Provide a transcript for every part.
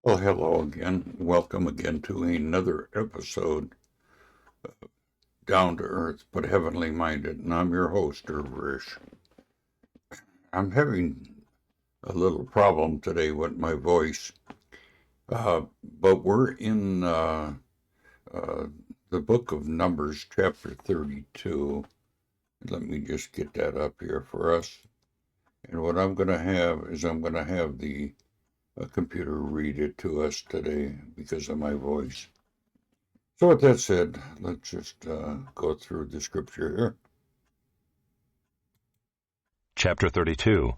Well, hello again. Welcome again to another episode, Down to Earth but Heavenly Minded, and I'm your host, Rish. I'm having a little problem today with my voice, but we're in uh, the book of Numbers, chapter 32. Let me just get that up here for us. And what I'm going to have is I'm going to have the computer read it to us today because of my voice. So with that said, let's just go through the scripture here. Chapter 32.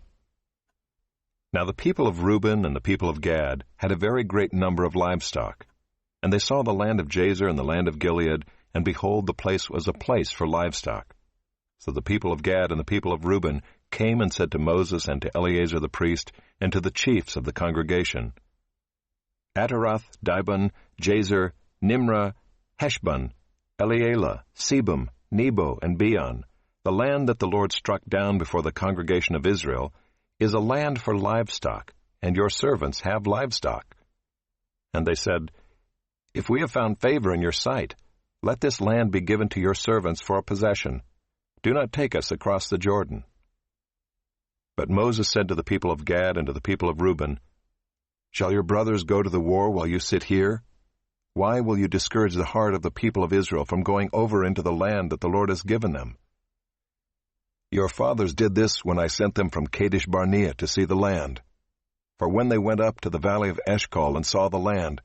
Now the people of Reuben and the people of Gad had a very great number of livestock. And they saw the land of Jazer and the land of Gilead, and behold, the place was a place for livestock. So the people of Gad and the people of Reuben came and said to Moses and to Eleazar the priest, and to the chiefs of the congregation, Ataroth, Dibon, Jazer, Nimrah, Heshbon, Elealeh, Sebum, Nebo, and Beon, the land that the Lord struck down before the congregation of Israel, is a land for livestock, and your servants have livestock. And they said, If we have found favor in your sight, let this land be given to your servants for a possession. Do not take us across the Jordan. But Moses said to the people of Gad and to the people of Reuben, Shall your brothers go to the war while you sit here? Why will you discourage the heart of the people of Israel from going over into the land that the Lord has given them? Your fathers did this when I sent them from Kadesh Barnea to see the land. For when they went up to the valley of Eshcol and saw the land,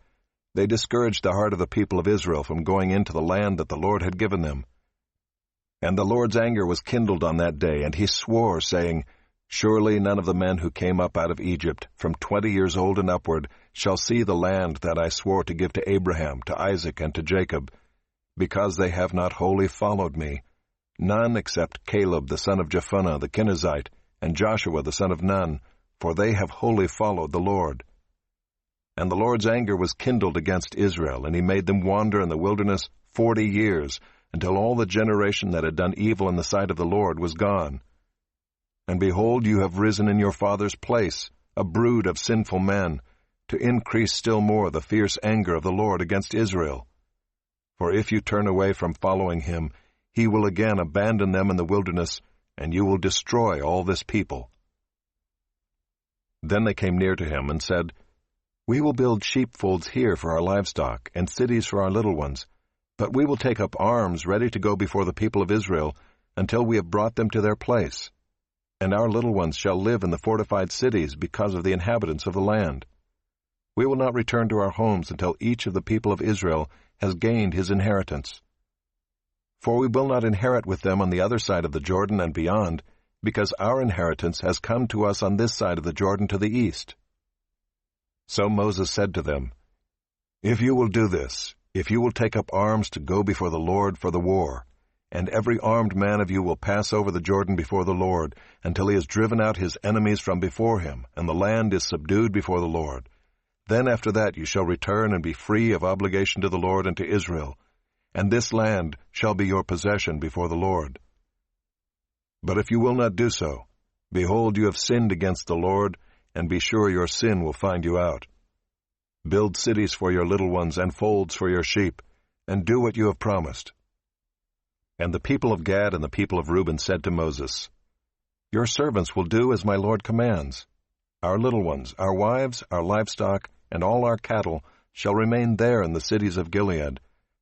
they discouraged the heart of the people of Israel from going into the land that the Lord had given them. And the Lord's anger was kindled on that day, and he swore, saying, Surely none of the men who came up out of Egypt, from 20 years old and upward, shall see the land that I swore to give to Abraham, to Isaac, and to Jacob, because they have not wholly followed me, none except Caleb the son of Jephunneh the Kenizzite, and Joshua the son of Nun, for they have wholly followed the Lord. And the Lord's anger was kindled against Israel, and he made them wander in the wilderness 40 years, until all the generation that had done evil in the sight of the Lord was gone. And behold, you have risen in your father's place, a brood of sinful men, to increase still more the fierce anger of the Lord against Israel. For if you turn away from following him, he will again abandon them in the wilderness, and you will destroy all this people. Then they came near to him and said, We will build sheepfolds here for our livestock, and cities for our little ones, but we will take up arms ready to go before the people of Israel, until we have brought them to their place. And our little ones shall live in the fortified cities because of the inhabitants of the land. We will not return to our homes until each of the people of Israel has gained his inheritance. For we will not inherit with them on the other side of the Jordan and beyond, because our inheritance has come to us on this side of the Jordan to the east. So Moses said to them, If you will do this, if you will take up arms to go before the Lord for the war, and every armed man of you will pass over the Jordan before the Lord, until he has driven out his enemies from before him, and the land is subdued before the Lord. Then after that you shall return and be free of obligation to the Lord and to Israel, and this land shall be your possession before the Lord. But if you will not do so, behold, you have sinned against the Lord, and be sure your sin will find you out. Build cities for your little ones and folds for your sheep, and do what you have promised. And the people of Gad and the people of Reuben said to Moses, Your servants will do as my Lord commands. Our little ones, our wives, our livestock, and all our cattle shall remain there in the cities of Gilead,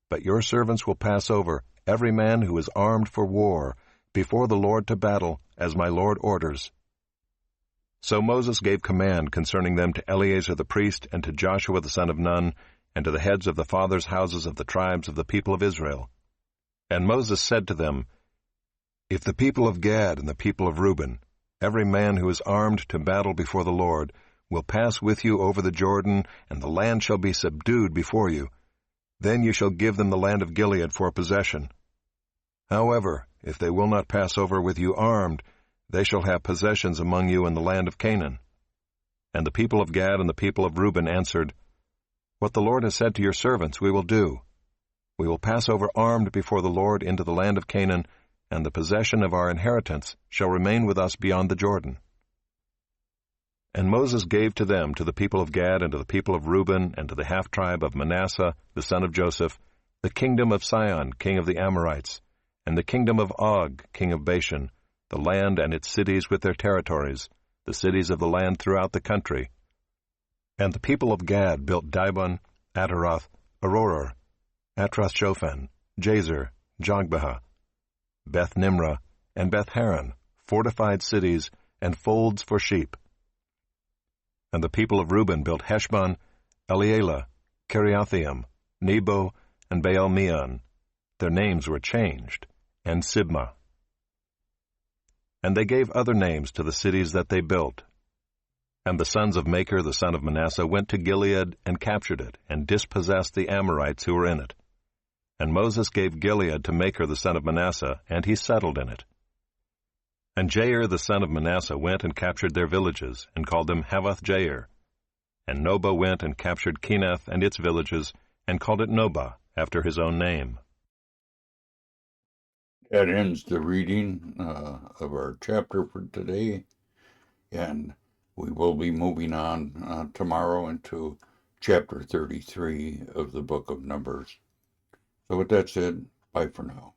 but your servants will pass over, every man who is armed for war, before the Lord to battle, as my Lord orders. So Moses gave command concerning them to Eleazar the priest, and to Joshua the son of Nun, and to the heads of the fathers' houses of the tribes of the people of Israel. And Moses said to them, If the people of Gad and the people of Reuben, every man who is armed to battle before the Lord, will pass with you over the Jordan, and the land shall be subdued before you, then you shall give them the land of Gilead for a possession. However, if they will not pass over with you armed, they shall have possessions among you in the land of Canaan. And the people of Gad and the people of Reuben answered, What the Lord has said to your servants we will do. We will pass over armed before the Lord into the land of Canaan, and the possession of our inheritance shall remain with us beyond the Jordan. And Moses gave to them, to the people of Gad, and to the people of Reuben, and to the half-tribe of Manasseh, the son of Joseph, the kingdom of Sihon, king of the Amorites, and the kingdom of Og, king of Bashan, the land and its cities with their territories, the cities of the land throughout the country. And the people of Gad built Dibon, Ataroth, Aroer, Atroth-Shophan, Jazer, Jogbehah, Beth-Nimrah, and Beth-Haran, fortified cities, and folds for sheep. And the people of Reuben built Heshbon, Elealeh, Kiriathaim, Nebo, and Baal-meon. Their names were changed, and Sibmah. And they gave other names to the cities that they built. And the sons of Machir the son of Manasseh went to Gilead and captured it, and dispossessed the Amorites who were in it. And Moses gave Gilead to Machir the son of Manasseh, and he settled in it. And Jair the son of Manasseh went and captured their villages, and called them Havoth-Jair. And Nobah went and captured Kenath and its villages, and called it Nobah, after his own name. That ends the reading of our chapter for today, and we will be moving on tomorrow into chapter 33 of the book of Numbers. So with that said, bye for now.